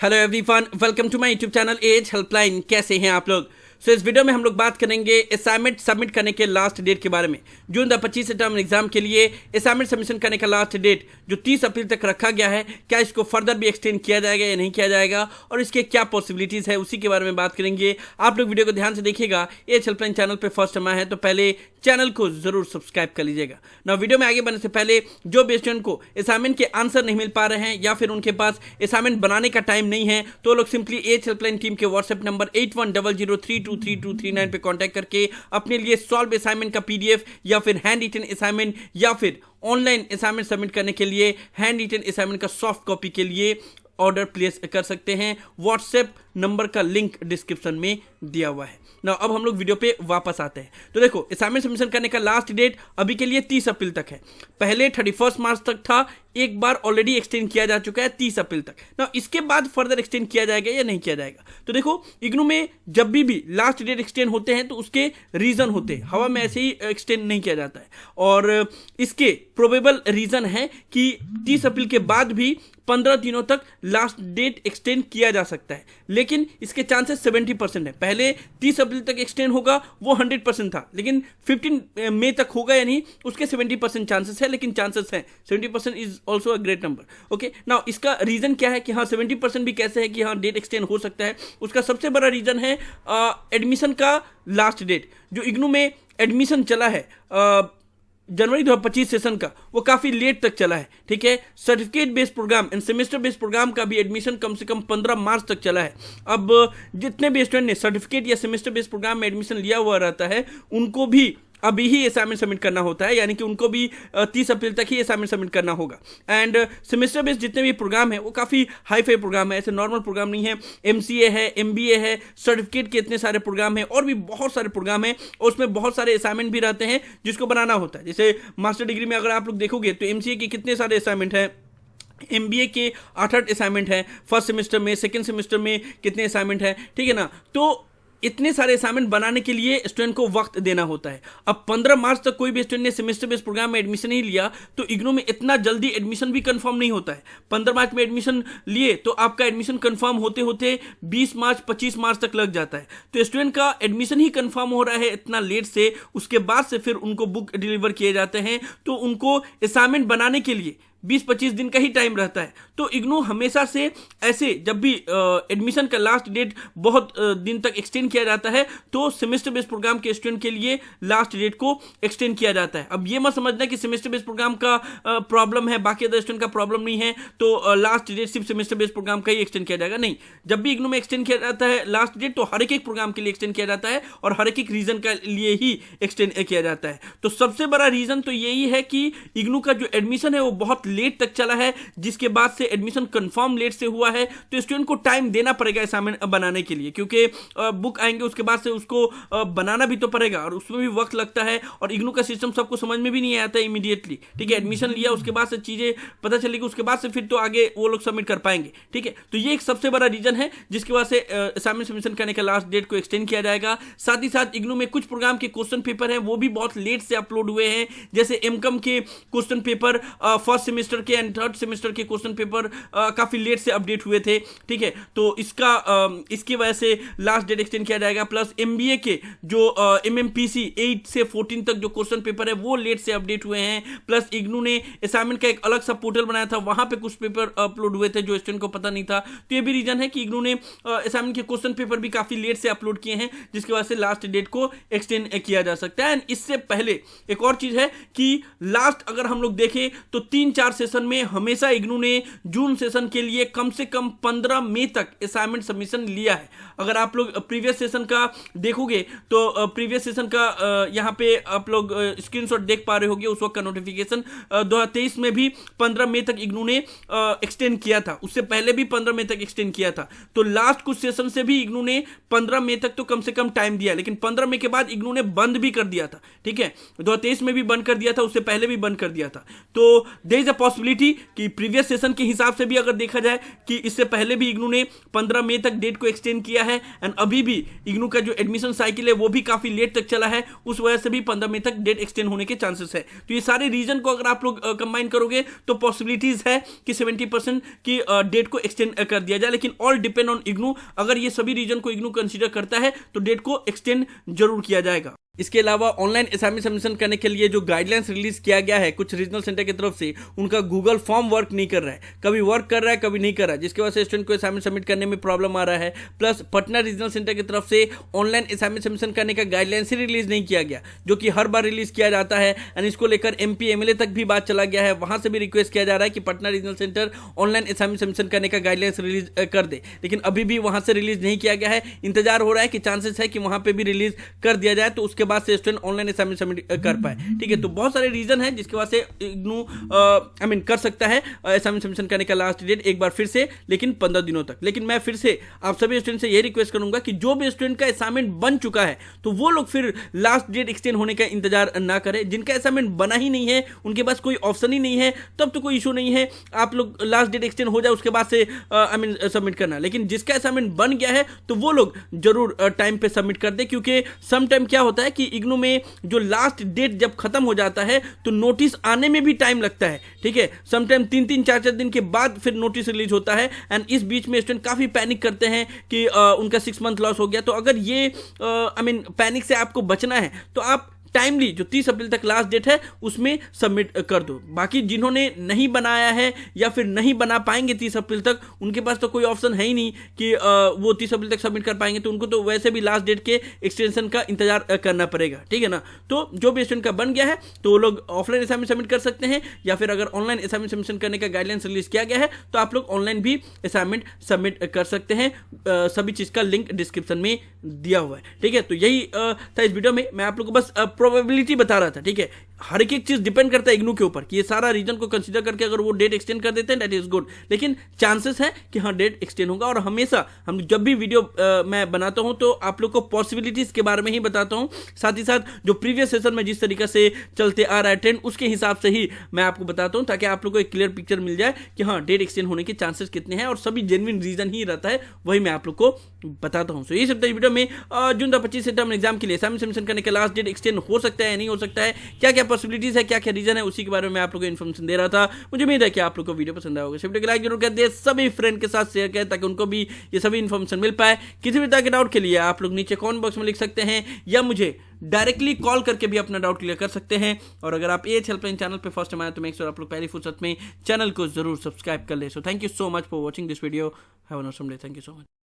Hello everyone, welcome to my YouTube channel as helpline. कैसे हैं आप लोग? इस वीडियो में हम लोग बात करेंगे असाइनमेंट सबमिट करने के लास्ट डेट के बारे में। जून 25 टर्म एग्जाम के लिए असाइनमेंट सबमिशन करने का लास्ट डेट जो 30 अप्रैल तक रखा गया है, क्या इसको फर्दर भी एक्सटेंड किया जाएगा या नहीं किया जाएगा और इसके क्या पॉसिबिलिटीज है, उसी के बारे में बात करेंगे। आप लोग वीडियो को ध्यान से देखिएगा। एज हेल्पलाइन चैनल पर फर्स्ट टाइम आए हैं तो पहले चैनल को जरूर सब्सक्राइब कर लीजिएगा ना। वीडियो में आगे बढ़ने से पहले जो भी स्टूडेंट को असाइनमेंट के आंसर नहीं मिल पा रहे हैं या फिर उनके पास असाइनमेंट बनाने का टाइम नहीं है, तो लोग सिंपली एज हेल्पलाइन टीम के व्हाट्सएप नंबर 8100323239 पे कांटेक्ट करके अपने लिए सॉल्व असाइनमेंट का पीडीएफ या फिर हैंड रिटन असाइनमेंट या फिर ऑनलाइन असाइनमेंट सबमिट करने के लिए हैंड रिटन असाइनमेंट का सॉफ्ट कॉपी के लिए ऑर्डर प्लेस कर सकते हैं। व्हाट्सएप नंबर का लिंक डिस्क्रिप्शन में दिया हुआ है ना। अब हम लोग वीडियो पे वापस आते हैं। तो देखो, असाइनमेंट सबमिशन करने का लास्ट डेट अभी के लिए 30 अप्रैल तक है। पहले 31 मार्च तक था, एक बार ऑलरेडी एक्सटेंड किया जा चुका है 30 अप्रैल तक ना। इसके बाद फर्दर एक्सटेंड किया जाएगा या नहीं किया जाएगा? तो देखो, इग्नू में जब भी लास्ट डेट एक्सटेंड होते हैं तो उसके रीजन होते हैं, हवा में ऐसे ही एक्सटेंड नहीं किया जाता है। और इसके प्रोबेबल रीजन है कि 30 अप्रैल के बाद भी 15 दिनों तक लास्ट डेट एक्सटेंड किया जा सकता है, लेकिन इसके चांसेस 70% है। पहले 30 अप्रैल तक एक्सटेंड होगा, वो 100% था, लेकिन 15 मई तक होगा या नहीं, उसके 70% चांसेस है, लेकिन चांसेस हैं। 70% is also a great number. Okay, now इसका रीजन क्या है कि हाँ 70% भी कैसे है कि हाँ डेट एक्सटेंड हो सकता है? उसका सबसे बड़ा रीजन है एडमिशन का लास्ट डेट। जो इग्नू में एडमिशन चला है जनवरी 2025 सेशन का, वो काफी लेट तक चला है। ठीक है, certificate based programme and semester based programme का भी एडमिशन कम से कम 15 मार्च तक चला है। अब जितने भी स्टूडेंट ने सर्टिफिकेट या सेमेस्टर बेस्ड प्रोग्राम में एडमिशन लिया हुआ रहता है, उनको भी अभी ही असाइनमेंट सबमिट करना होता है, यानी कि उनको भी 30 अप्रैल तक ही असाइनमेंट सबमिट करना होगा। एंड सेमेस्टर बेस्ड जितने भी प्रोग्राम है वो काफ़ी हाई फाई प्रोग्राम है, ऐसे नॉर्मल प्रोग्राम नहीं है। MCA है, MBA है, सर्टिफिकेट के इतने सारे प्रोग्राम है और भी बहुत सारे प्रोग्राम है, और उसमें बहुत सारे असाइनमेंट भी रहते हैं जिसको बनाना होता है। जैसे मास्टर डिग्री में अगर आप लोग देखोगे तो MCA के कितने सारे असाइनमेंट हैं, MBA के 8 असाइनमेंट हैं, फर्स्ट सेमेस्टर में, सेकेंड सेमेस्टर में कितने असाइनमेंट हैं, ठीक है ना। तो इतने सारे असाइनमेंट बनाने के लिए स्टूडेंट को वक्त देना होता है। अब 15 मार्च तक कोई भी स्टूडेंट ने सेमेस्टर बेस्ड प्रोग्राम में एडमिशन नहीं लिया तो इग्नू में इतना जल्दी एडमिशन भी कंफर्म नहीं होता है। 15 मार्च में एडमिशन लिए तो आपका एडमिशन कंफर्म होते होते 20 मार्च 25 मार्च तक लग जाता है। तो स्टूडेंट का एडमिशन ही कंफर्म हो रहा है इतना लेट से, उसके बाद से फिर उनको बुक डिलीवर किए जाते हैं, तो उनको असाइनमेंट बनाने के लिए 20-25 दिन का ही टाइम रहता है। तो इग्नू हमेशा से ऐसे जब भी एडमिशन का लास्ट डेट बहुत दिन तक एक्सटेंड किया जाता है तो सेमेस्टर बेस्ड प्रोग्राम के स्टूडेंट के लिए लास्ट डेट को एक्सटेंड किया जाता है। अब ये मत समझना कि सेमेस्टर बेस्ड प्रोग्राम का प्रॉब्लम है, बाकी अदर स्टूडेंट का प्रॉब्लम नहीं है, तो लास्ट डेट सिर्फ सेमेस्टर बेस्ड प्रोग्राम का ही एक्सटेंड किया जाएगा। नहीं, जब भी इग्नू में एक्सटेंड किया जाता है लास्ट डेट, तो हर एक प्रोग्राम के लिए एक्सटेंड किया जाता है और हर एक रीजन के लिए ही एक्सटेंड किया जाता है। तो सबसे बड़ा रीजन तो यही है कि इग्नू का जो एडमिशन है वो बहुत लेट तक चला है, जिसके बाद से एडमिशन कंफर्म लेट से हुआ है। तो स्टूडेंट को टाइम देना पड़ेगा असाइनमेंट बनाने के लिए, क्योंकि बुक आएंगे उसके बाद से उसको बनाना भी तो पड़ेगा और उसमें भी वक्त लगता है। और इग्नू का सिस्टम सबको समझ में भी नहीं आता है इमीडिएटली। ठीक है, एडमिशन लिया उसके बाद से चीजें पता चलेगी, उसके बाद से फिर तो आगे वो लोग सबमिट कर पाएंगे। ठीक है, तो ये एक सबसे बड़ा रीजन है जिसकी वजह से असाइनमेंट सबमिशन करने का लास्ट डेट को एक्सटेंड किया जाएगा। साथ ही साथ इग्नू में कुछ प्रोग्राम के क्वेश्चन पेपर हैं वो भी बहुत लेट से अपलोड हुए हैं। जैसे एमकॉम के क्वेश्चन पेपर फर्स्ट सेमेस्टर के एंड थर्ड सेमेस्टर के क्वेश्चन पेपर काफी लेट से अपडेट हुए थे। ठीक है, तो इसकी वजह से लास्ट डेट एक्सटेंड किया जाएगा। प्लस MBA के जो MMPC 8 से 14 तक जो क्वेश्चन पेपर है वो लेट से अपडेट हुए हैं। प्लस इग्नू ने असाइनमेंट का एक अलग सा पोर्टल बनाया था, वहां पे कुछ पेपर अपलोड हुए थे जो स्टूडेंट को पता नहीं था। तो ये भी रीजन है कि इग्नू ने असाइनमेंट के क्वेश्चन पेपर भी काफी लेट से अपलोड किए हैं, जिसकी वजह से लास्ट डेट को एक्सटेंड किया जा सकता है। एंड इससे पहले एक और चीज है कि लास्ट अगर हम लोग देखें तो 3-4 सेशन में हमेशा इग्नू ने जून सेशन के लिए कम से कम 15 मई तक असाइनमेंट सबमिशन लिया है। अगर आप लोग प्रीवियस सेशन का देखोगे तो प्रीवियस सेशन का यहां पे आप लोग स्क्रीनशॉट देख पा रहे होंगे, उस वक्त का नोटिफिकेशन 2023 में भी 15 मई तक इग्नू ने एक्सटेंड किया था, उससे पहले भी 15 मई तक एक्सटेंड किया था। तो लास्ट कुछ सेशन से भी इग्नू ने 15 मई तक तो कम से कम टाइम दिया, लेकिन 15 मई के बाद इग्नू ने बंद भी कर दिया था। ठीक है, 2023 में भी बंद कर दिया था, उससे पहले भी बंद कर दिया था। तो देयर इज अ पॉसिबिलिटी कि प्रीवियस सेशन के हिसाब से भी अगर देखा जाए कि इससे पहले भी इग्नू ने 15 मई तक डेट को एक्सटेंड किया है एंड अभी भी इग्नू का जो एडमिशन साइकिल है वो भी काफी लेट तक चला है, उस वजह से भी 15 मई तक डेट एक्सटेंड होने के चांसेस है। तो ये सारे रीजन को अगर आप लोग कंबाइन करोगे तो पॉसिबिलिटीज है कि 70% की डेट को एक्सटेंड कर दिया जाए, लेकिन ऑल डिपेंड ऑन इग्नू। अगर ये सभी रीजन को इग्नू कंसीडर करता है तो डेट को एक्सटेंड जरूर किया जाएगा। इसके अलावा ऑनलाइन असाइनमेंट सबमिशन करने के लिए जो गाइडलाइंस रिलीज किया गया है कुछ रीजनल सेंटर की तरफ से, उनका गूगल फॉर्म वर्क नहीं कर रहा है, कभी वर्क कर रहा है कभी नहीं कर रहा है, जिसकी वजह से स्टूडेंट को असाइनमेंट सबमिट करने में प्रॉब्लम आ रहा है। प्लस पटना रीजनल सेंटर की तरफ से ऑनलाइन असाइनमेंट सबमिशन करने का गाइडलाइंस ही रिलीज नहीं किया गया, जो कि हर बार रिलीज किया जाता है एंड इसको लेकर MP MLA तक भी बात चला गया है। वहां से भी रिक्वेस्ट किया जा रहा है कि Patna regional centre online assignment submission करने का गाइडलाइंस रिलीज कर दे, लेकिन अभी भी वहां से रिलीज नहीं किया गया है। इंतजार हो रहा है कि चांसेस है कि वहां पे भी रिलीज कर दिया जाए, तो उसके बाद से स्टूडेंट ऑनलाइन असाइनमेंट सबमिट कर पाए। ठीक है, तो बहुत सारे रीजन है जिसके वजह से इग्नू कर सकता है असाइनमेंट सबमिशन करने का लास्ट डेट एक बार फिर से, लेकिन 15 दिनों तक। लेकिन मैं फिर से आप सभी स्टूडेंट से ये रिक्वेस्ट करूंगा कि जो भी स्टूडेंट का असाइनमेंट बन चुका है तो वो लोग फिर लास्ट डेट एक्सटेंड होने का इंतजार ना करें। जिनका असाइनमेंट बना ही नहीं है, उनके पास कोई ऑप्शन ही नहीं है, तब तो कोई इशू नहीं है, आप लोग लास्ट डेट एक्सटेंड हो जाए उसके बाद से सबमिट करना। लेकिन जिसका असाइनमेंट बन गया है तो वो लोग जरूर टाइम पे सबमिट कर दे, क्योंकि सम टाइम क्या होता है कि इग्नू में जो लास्ट डेट जब खत्म हो जाता है तो नोटिस आने में भी टाइम लगता है। ठीक है, सम टाइम 3-3 4-4 दिन के बाद फिर नोटिस रिलीज होता है एंड इस बीच में स्टूडेंट काफी पैनिक करते हैं कि उनका 6 मंथ लॉस हो गया। तो अगर ये पैनिक से आपको बचना है तो आप टाइमली जो 30 अप्रैल तक लास्ट डेट है उसमें सबमिट कर दो। बाकी जिन्होंने नहीं बनाया है या फिर नहीं बना पाएंगे 30 अप्रैल तक, उनके पास तो कोई ऑप्शन है ही नहीं कि वो 30 अप्रैल तक सबमिट कर पाएंगे, तो उनको तो वैसे भी लास्ट डेट के एक्सटेंशन का इंतजार करना पड़ेगा। ठीक है ना, तो जो भी स्टूडेंट का बन गया है तो वो लोग ऑफलाइन असाइनमेंट सबमिट कर सकते हैं, या फिर अगर ऑनलाइन असाइनमेंट सबमिशन करने का गाइडलाइंस रिलीज किया गया है तो आप लोग ऑनलाइन भी असाइनमेंट सबमिट कर सकते हैं। सभी चीज का लिंक डिस्क्रिप्शन में दिया हुआ है। ठीक है, तो यही था इस वीडियो में। मैं आप लोग को बस प्रोबेबिलिटी बता रहा था। ठीक है, हर एक चीज डिपेंड करता है इग्नू के ऊपर कि ये सारा रीजन को कंसीडर करके अगर वो डेट एक्सटेंड कर देते हैं दैट इज गुड, लेकिन चांसेस है कि हाँ डेट एक्सटेंड होगा। और हमेशा हम जब भी वीडियो मैं बनाता हूं तो आप लोग को पॉसिबिलिटीज के बारे में ही बताता हूं, साथ ही साथ जो प्रीवियस सेशन में जिस तरीके से चलते आ रहा है ट्रेंड उसके हिसाब से ही मैं आपको बताता हूं, ताकि आप लोग को एक क्लियर पिक्चर मिल जाए कि हाँ डेट एक्सटेंड होने के चांसेस कितने हैं, और सभी जेन्युइन रीजन ही रहता है, वही मैं आप लोग को बताता हूं। सो ये सब वीडियो में जून 25 टर्म एग्जाम के लिए असाइनमेंट सबमिशन करने का लास्ट डेट एक्सटेंड हो सकता है या नहीं हो सकता है, क्या क्या पॉसिबिलिटीज है, क्या क्या रीजन है, उसी के बारे में आप लोगों को इन्फॉर्मेशन दे रहा था। मुझे उम्मीद है कि आप लोग को वीडियो पसंद आएगा। वीडियो को लाइक जरूर कर दे, सभी फ्रेंड के साथ शेयर करें ताकि उनको भी ये सभी इन्फॉर्मेशन मिल पाए। किसी भी तरह के डाउट के लिए आप लोग नीचे कमेंट बॉक्स में लिख सकते हैं या मुझे डायरेक्टली कॉल करके भी अपना डाउट क्लियर कर सकते हैं। और अगर आप एएच हेल्पलाइन चैनल पे फर्स्ट टाइम आए तो मेक श्योर आप लोग पहली फुर्सत में चैनल को जरूर सब्सक्राइब कर ले। So thank you so much for watching this video. Have a awesome day. Thank you so much.